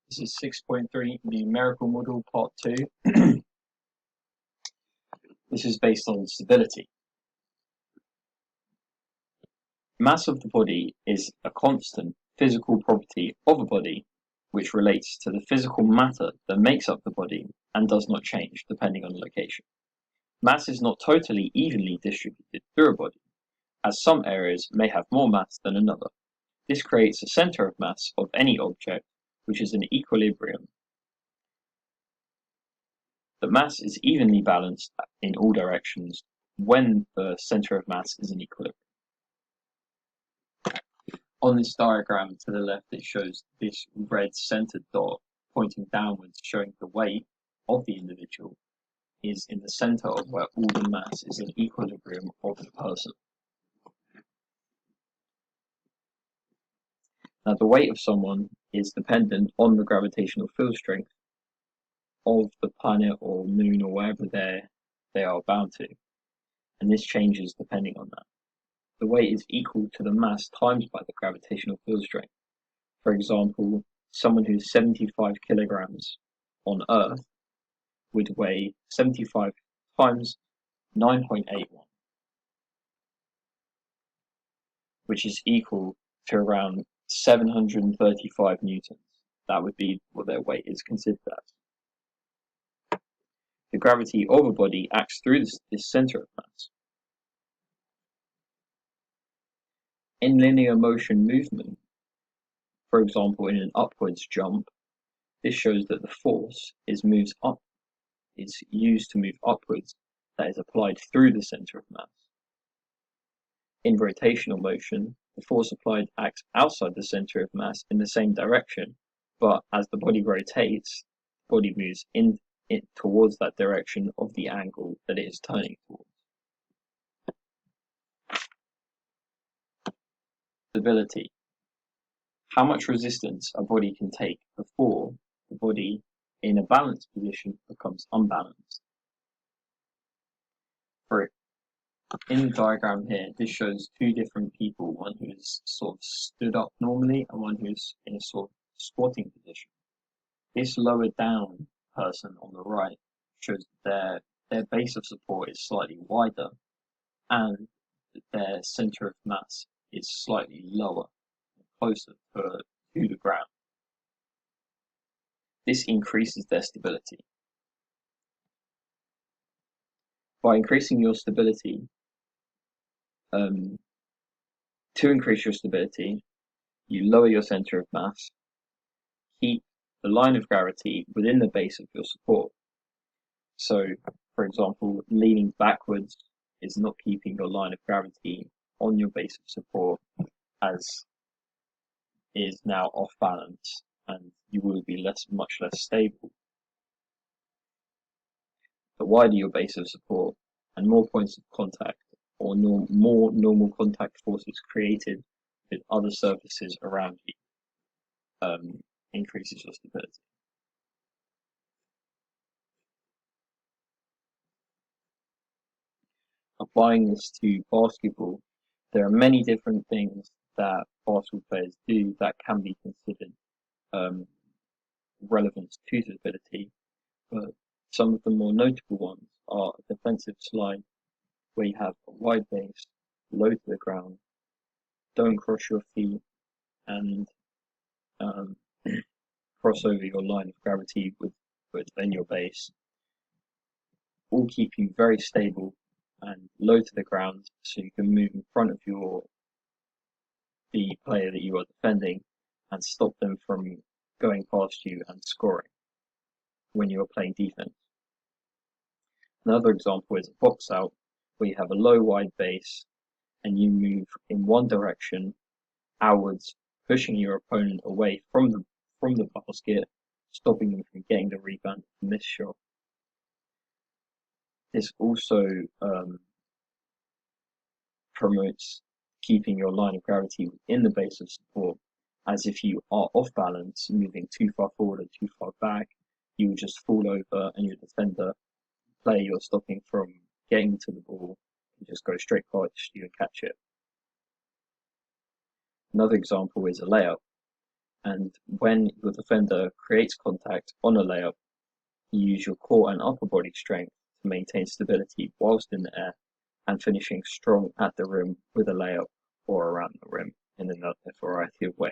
This is 6.3 numerical model part 2. This is based on stability. Mass of the body is a constant physical property of a body which relates to the physical matter that makes up the body and does not change depending on location. Mass is not totally evenly distributed through a body, as some areas may have more mass than another. This creates a center of mass of any object which is in equilibrium. The mass is evenly balanced in all directions when the center of mass is in equilibrium. On this diagram to the left, it shows this red centered dot pointing downwards, showing the weight of the individual is in the center of where all the mass is in equilibrium of the person. Now, the weight of someone is dependent on the gravitational field strength of the planet or moon or wherever they are bound to, and this changes depending on that. The weight is equal to the mass times by the gravitational field strength. For example, someone who's 75 kilograms on Earth would weigh 75 times 9.81, which is equal to around 735 newtons. That would be what their weight is considered as. The gravity of a body acts through this center of mass. In linear motion movement, for example, in an upwards jump, this shows that the force is used to move upwards, that is applied through the center of mass. In rotational motion, the force applied acts outside the center of mass in the same direction, but as the body rotates, the body moves towards that direction of the angle that it is turning towards. Stability. How much resistance a body can take before the body in a balanced position becomes unbalanced. In the diagram here, this shows two different people, one who's sort of stood up normally and one who's in a sort of squatting position. This lower down person on the right shows that their base of support is slightly wider and their center of mass is slightly lower, closer to the ground. This increases their stability. By increasing your stability, to increase your stability, you lower your center of mass, keep the line of gravity within the base of your support. So, for example, leaning backwards is not keeping your line of gravity on your base of support, as is now off balance, and you will be much less stable. The wider your base of support and more points of contact or more normal contact forces created with other surfaces around you increases your stability. Applying this to basketball, there are many different things that basketball players do that can be considered relevant to stability, but some of the more notable ones are a defensive slide, where you have a wide base, low to the ground, don't cross your feet, and cross over your line of gravity within your base, all keep you very stable and low to the ground, so you can move in front of the player that you are defending and stop them from going past you and scoring when you are playing defense. Another example is a box out, where you have a low wide base and you move in one direction outwards, pushing your opponent away from the basket, stopping them from getting the rebound from this shot. This also promotes keeping your line of gravity within the base of support, as if you are off balance, moving too far forward or too far back, you will just fall over and your defender, player you're stopping from getting to the ball, and just go straight past you and catch it. Another example is a layup, And when your defender creates contact on a layup, you use your core and upper body strength to maintain stability whilst in the air and finishing strong at the rim with a layup or around the rim in a variety of ways.